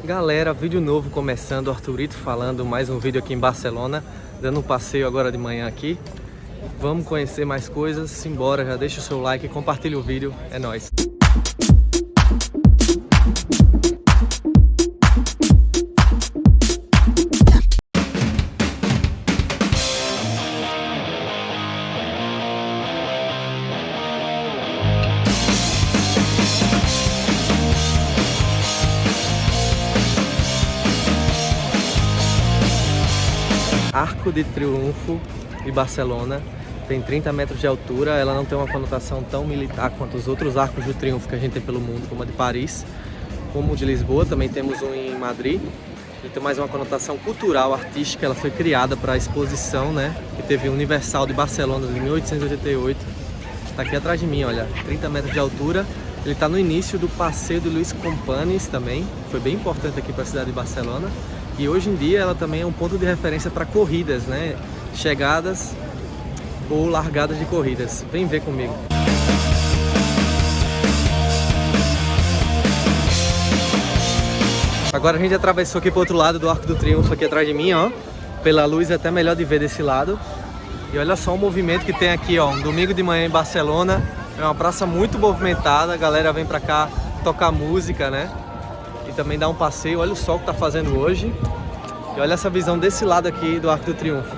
Galera, vídeo novo começando, Arthurito falando, mais um vídeo aqui em Barcelona, dando um passeio agora de manhã aqui. Vamos conhecer mais coisas, simbora, já deixa o seu like e compartilha o vídeo, é nóis! Arco de Triunfo de Barcelona, tem 30 metros de altura, ela não tem uma conotação tão militar quanto os outros arcos de triunfo que a gente tem pelo mundo, como a de Paris, como o de Lisboa, também temos um em Madrid. Ele tem mais uma conotação cultural, artística, ela foi criada para a exposição, né, que teve o Universal de Barcelona em 1888. Está aqui atrás de mim, olha, 30 metros de altura. Ele está no início do Passeio de Luis Companys também, foi bem importante aqui para a cidade de Barcelona. E hoje em dia ela também é um ponto de referência para corridas, né? Chegadas ou largadas de corridas. Vem ver comigo. Agora a gente atravessou aqui para o outro lado do Arco do Triunfo, aqui atrás de mim, ó. Pela luz é até melhor de ver desse lado. E olha só o movimento que tem aqui, ó. Um domingo de manhã em Barcelona. É uma praça muito movimentada, a galera vem para cá tocar música, né? E também dar um passeio. Olha o sol que tá fazendo hoje. E olha essa visão desse lado aqui do Arco do Triunfo.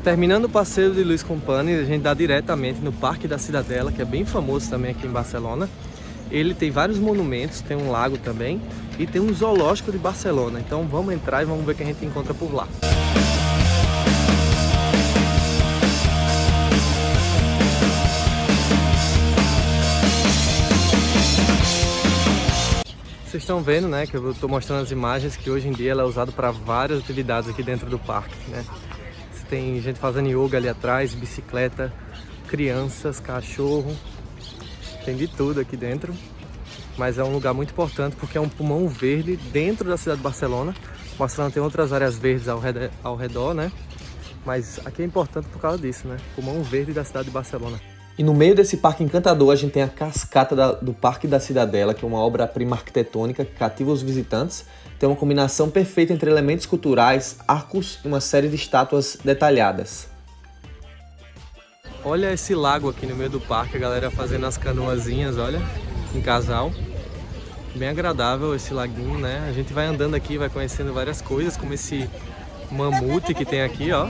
Terminando o passeio de Luis Companys, a gente dá diretamente no Parque da Cidadela, que é bem famoso também aqui em Barcelona. Ele tem vários monumentos, tem um lago também e tem um zoológico de Barcelona. Então vamos entrar e vamos ver o que a gente encontra por lá. Vocês estão vendo, né, que eu estou mostrando as imagens, que hoje em dia ela é usada para várias atividades aqui dentro do parque, né? Tem gente fazendo yoga ali atrás, bicicleta, crianças, cachorro, tem de tudo aqui dentro. Mas é um lugar muito importante porque é um pulmão verde dentro da cidade de Barcelona. Barcelona tem outras áreas verdes ao redor, né? Mas aqui é importante por causa disso, né? Pulmão verde da cidade de Barcelona. E no meio desse parque encantador a gente tem a cascata do Parque da Cidadela, que é uma obra-prima arquitetônica que cativa os visitantes. Tem uma combinação perfeita entre elementos culturais, arcos e uma série de estátuas detalhadas. Olha esse lago aqui no meio do parque, a galera fazendo as canoazinhas, olha, em casal. Bem agradável esse laguinho, né? A gente vai andando aqui, vai conhecendo várias coisas, como esse mamute que tem aqui, ó.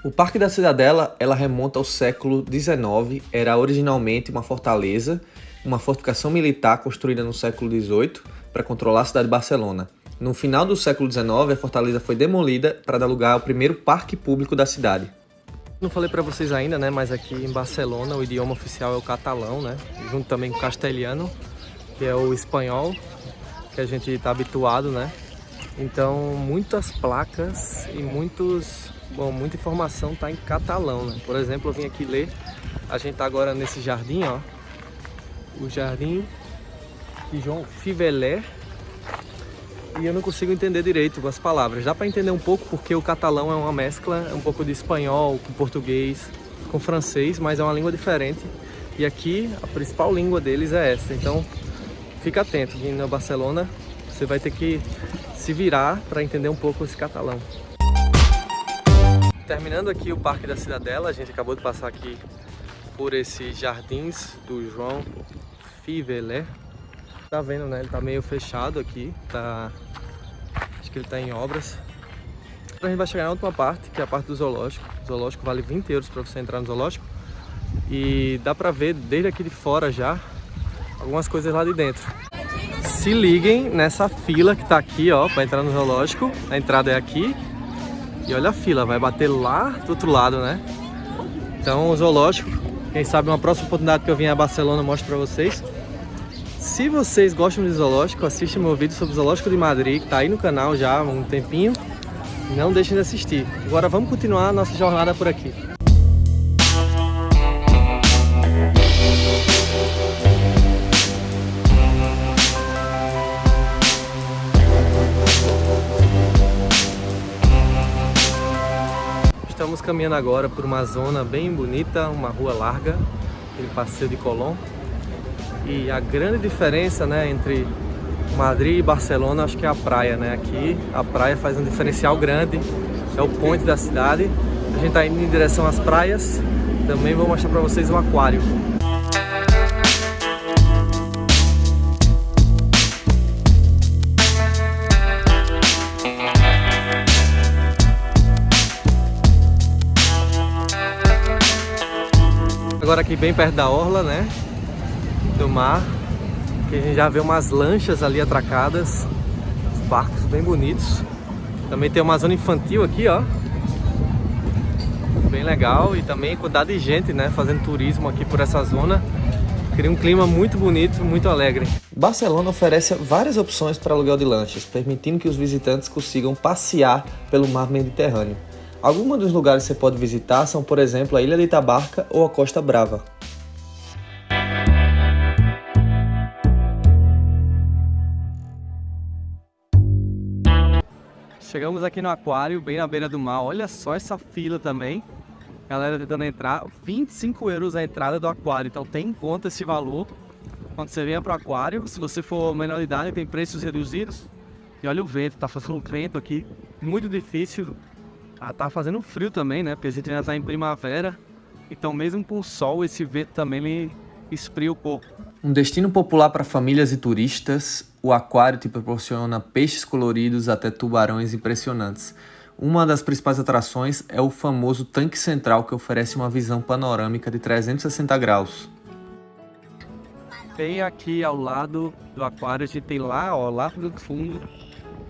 O Parque da Cidadela, ela remonta ao século XIX, era originalmente uma fortaleza, uma fortificação militar construída no século XVIII para controlar a cidade de Barcelona. No final do século XIX, a fortaleza foi demolida para dar lugar ao primeiro parque público da cidade. Não falei para vocês ainda, né, mas aqui em Barcelona o idioma oficial é o catalão, né, junto também com o castelhano, que é o espanhol, que a gente está habituado, né. Então, muitas placas e muita informação está em catalão, né? Por exemplo, eu vim aqui ler, a gente está agora nesse jardim, ó, o Jardim de João Fiveler, e eu não consigo entender direito as palavras. Dá para entender um pouco porque o catalão é uma mescla, um pouco de espanhol com português, com francês, mas é uma língua diferente. E aqui a principal língua deles é essa, então fica atento, vindo a Barcelona, você vai ter que se virar para entender um pouco esse catalão. Terminando aqui o Parque da Cidadela, a gente acabou de passar aqui por esses jardins do João Fiveler. Tá vendo, né? Ele tá meio fechado aqui, acho que ele tá em obras. A gente vai chegar na última parte, que é a parte do zoológico. O zoológico vale 20 euros para você entrar no zoológico. E dá pra ver desde aqui de fora já algumas coisas lá de dentro. Se liguem nessa fila que tá aqui, ó, para entrar no zoológico. A entrada é aqui. E olha a fila, vai bater lá do outro lado, né? Então o zoológico, quem sabe uma próxima oportunidade que eu vim a Barcelona eu mostro pra vocês. Se vocês gostam de zoológico, assistam meu vídeo sobre o Zoológico de Madrid, que tá aí no canal já há um tempinho. Não deixem de assistir. Agora vamos continuar a nossa jornada por aqui. Estamos caminhando agora por uma zona bem bonita, uma rua larga, aquele passeio de Colón. E a grande diferença, né, entre Madrid e Barcelona, acho que é a praia, né? Aqui a praia faz um diferencial grande, é o point da cidade. A gente está indo em direção às praias. Também vou mostrar para vocês um aquário. Agora aqui bem perto da orla, né, do mar, que a gente já vê umas lanchas ali atracadas, os barcos bem bonitos. Também tem uma zona infantil aqui, ó, bem legal, e também quantidade de gente, né, fazendo turismo aqui por essa zona. Cria um clima muito bonito, muito alegre. Barcelona oferece várias opções para aluguel de lanchas, permitindo que os visitantes consigam passear pelo mar Mediterrâneo. Alguns dos lugares que você pode visitar são, por exemplo, a Ilha de Itabarca ou a Costa Brava. Chegamos aqui no aquário, bem na beira do mar. Olha só essa fila também. Galera tentando entrar, 25 € a entrada do aquário. Então tem em conta esse valor quando você venha para o aquário. Se você for menor de idade, tem preços reduzidos. E olha o vento, tá fazendo um vento aqui muito difícil. Tá fazendo frio também, né? Porque a gente já tá em primavera. Então mesmo com o sol, esse vento também me esfria um pouco. Um destino popular para famílias e turistas, o aquário te proporciona peixes coloridos até tubarões impressionantes. Uma das principais atrações é o famoso tanque central, que oferece uma visão panorâmica de 360 graus. Bem aqui ao lado do aquário, a gente tem lá, ó, lá no fundo,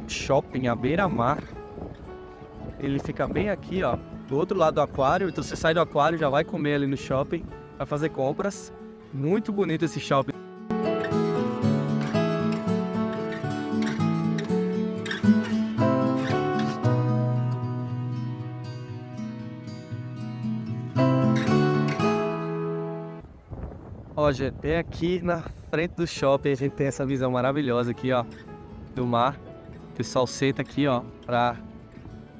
shopping à beira-mar. Ele fica bem aqui, ó, do outro lado do aquário. Então você sai do aquário, já vai comer ali no shopping, vai fazer compras. Muito bonito esse shopping. Ó, gente, bem aqui na frente do shopping a gente tem essa visão maravilhosa aqui, ó, do mar. O pessoal senta aqui, ó, pra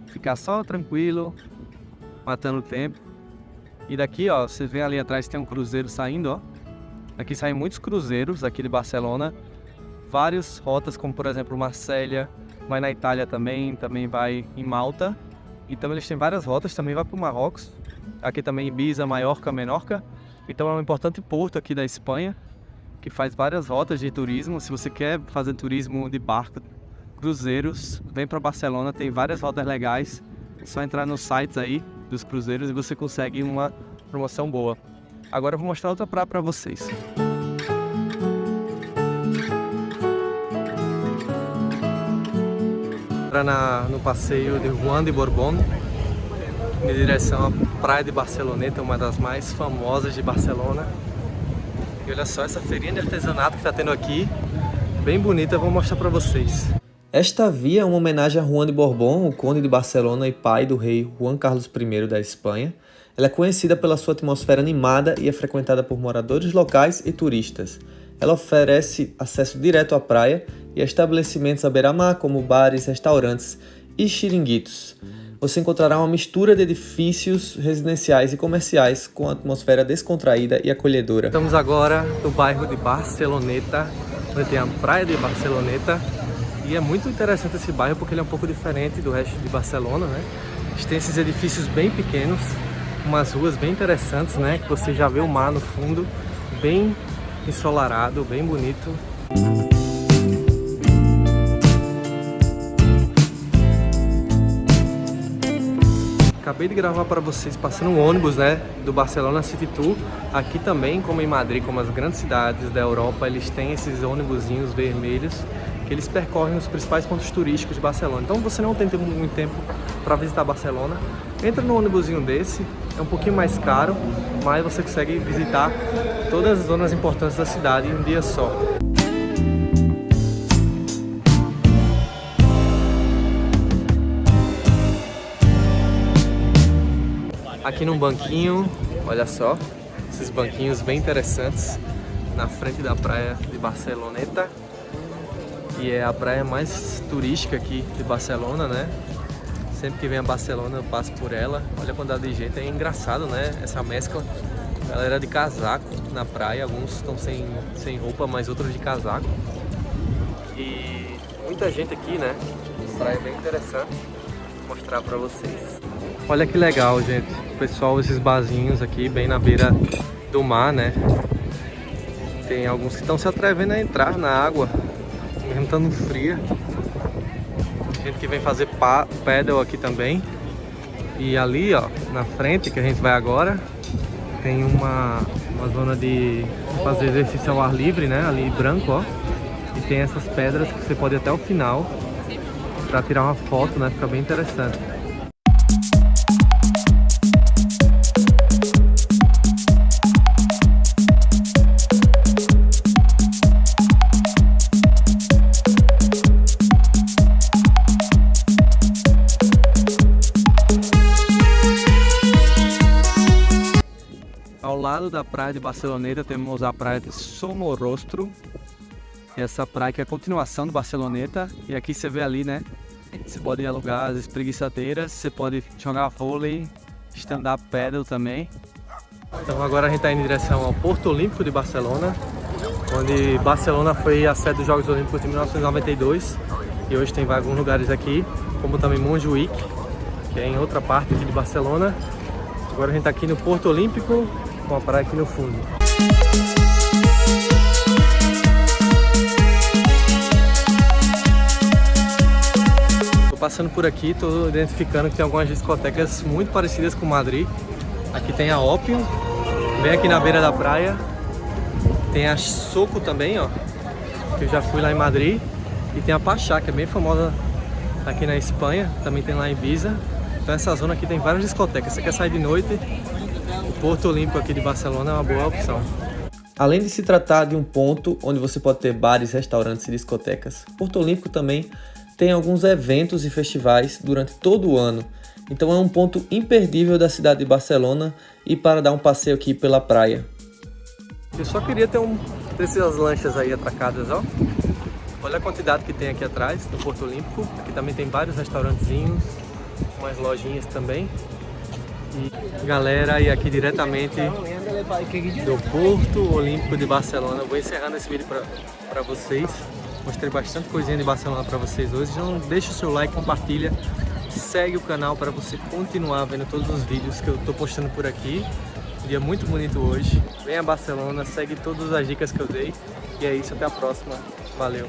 ficar só tranquilo, matando o tempo. E daqui, ó, você vê ali atrás tem um cruzeiro saindo, ó. Aqui saem muitos cruzeiros aqui de Barcelona. Várias rotas, como por exemplo Marsella, vai na Itália também vai em Malta. Então eles têm várias rotas, também vai para o Marrocos. Aqui também Ibiza, Maiorca, Menorca. Então é um importante porto aqui da Espanha, que faz várias rotas de turismo. Se você quer fazer turismo de barco, cruzeiros, vem para Barcelona, tem várias rotas legais. É só entrar nos sites aí dos cruzeiros e você consegue uma promoção boa. Agora eu vou mostrar outra praia para vocês. No passeio de Juan de Borbón, em direção à praia de Barceloneta, uma das mais famosas de Barcelona. E olha só essa feirinha de artesanato que está tendo aqui, bem bonita, eu vou mostrar para vocês. Esta via é uma homenagem a Juan de Borbón, o conde de Barcelona e pai do rei Juan Carlos I da Espanha. Ela é conhecida pela sua atmosfera animada e é frequentada por moradores locais e turistas. Ela oferece acesso direto à praia e a estabelecimentos à beira-mar, como bares, restaurantes e xiringuitos. Você encontrará uma mistura de edifícios residenciais e comerciais com atmosfera descontraída e acolhedora. Estamos agora no bairro de Barceloneta, onde tem a praia de Barceloneta. E é muito interessante esse bairro porque ele é um pouco diferente do resto de Barcelona, né? A gente tem esses edifícios bem pequenos, umas ruas bem interessantes, né? Que você já vê o mar no fundo, bem ensolarado, bem bonito. Acabei de gravar para vocês passando um ônibus, né, do Barcelona City Tour. Aqui também, como em Madrid, como as grandes cidades da Europa, eles têm esses ônibusinhos vermelhos que eles percorrem os principais pontos turísticos de Barcelona. Então você não tem muito tempo para visitar Barcelona, entra no ônibusinho desse, é um pouquinho mais caro, mas você consegue visitar todas as zonas importantes da cidade em um dia só. Aqui num banquinho, olha só, esses banquinhos bem interessantes na frente da praia de Barceloneta, que é a praia mais turística aqui de Barcelona, né? Sempre que vem a Barcelona eu passo por ela. Olha a quantidade de gente, é engraçado, né? Essa mescla. Galera de casaco na praia, alguns estão sem roupa, mas outros de casaco. E muita gente aqui, né? Praia bem interessante, vou mostrar pra vocês. Olha que legal, gente. Pessoal, esses barzinhos aqui bem na beira do mar, né? Tem alguns que estão se atrevendo a entrar na água, mesmo estando fria. Gente que vem fazer paddle aqui também. E ali, ó, na frente que a gente vai agora, tem uma zona de fazer exercício ao ar livre, né? Ali branco, ó. E tem essas pedras que você pode ir até o final para tirar uma foto, né? Fica bem interessante. Ao lado da praia de Barceloneta temos a praia de Somorrostro. Essa praia que é a continuação do Barceloneta. E aqui você vê ali, né? Você pode alugar as espreguiçadeiras, você pode jogar vôlei, stand-up paddle também. Então agora a gente está indo em direção ao Porto Olímpico de Barcelona, onde Barcelona foi a sede dos Jogos Olímpicos de 1992. E hoje tem alguns lugares aqui, como também Montjuïc, que é em outra parte aqui de Barcelona. Agora a gente está aqui no Porto Olímpico, com a praia aqui no fundo. Tô passando por aqui, tô identificando que tem algumas discotecas muito parecidas com Madrid. Aqui tem a Opium, bem aqui na beira da praia. Tem a Soco também, ó, que eu já fui lá em Madrid. E tem a Pachá, que é bem famosa aqui na Espanha, também tem lá em Ibiza. Então essa zona aqui tem várias discotecas. Você quer sair de noite, o Porto Olímpico aqui de Barcelona é uma boa opção. Além de se tratar de um ponto onde você pode ter bares, restaurantes e discotecas, Porto Olímpico também tem alguns eventos e festivais durante todo o ano. Então é um ponto imperdível da cidade de Barcelona e para dar um passeio aqui pela praia. Eu só queria ter dessas lanchas aí atracadas, ó. Olha a quantidade que tem aqui atrás do Porto Olímpico. Aqui também tem vários restaurantezinhos, umas lojinhas também. E galera, e aqui diretamente do Porto Olímpico de Barcelona. Eu vou encerrando esse vídeo para vocês. Mostrei bastante coisinha de Barcelona para vocês hoje. Então deixa o seu like, compartilha, segue o canal para você continuar vendo todos os vídeos que eu tô postando por aqui. Um dia muito bonito hoje. Venha a Barcelona, segue todas as dicas que eu dei. E é isso, até a próxima. Valeu!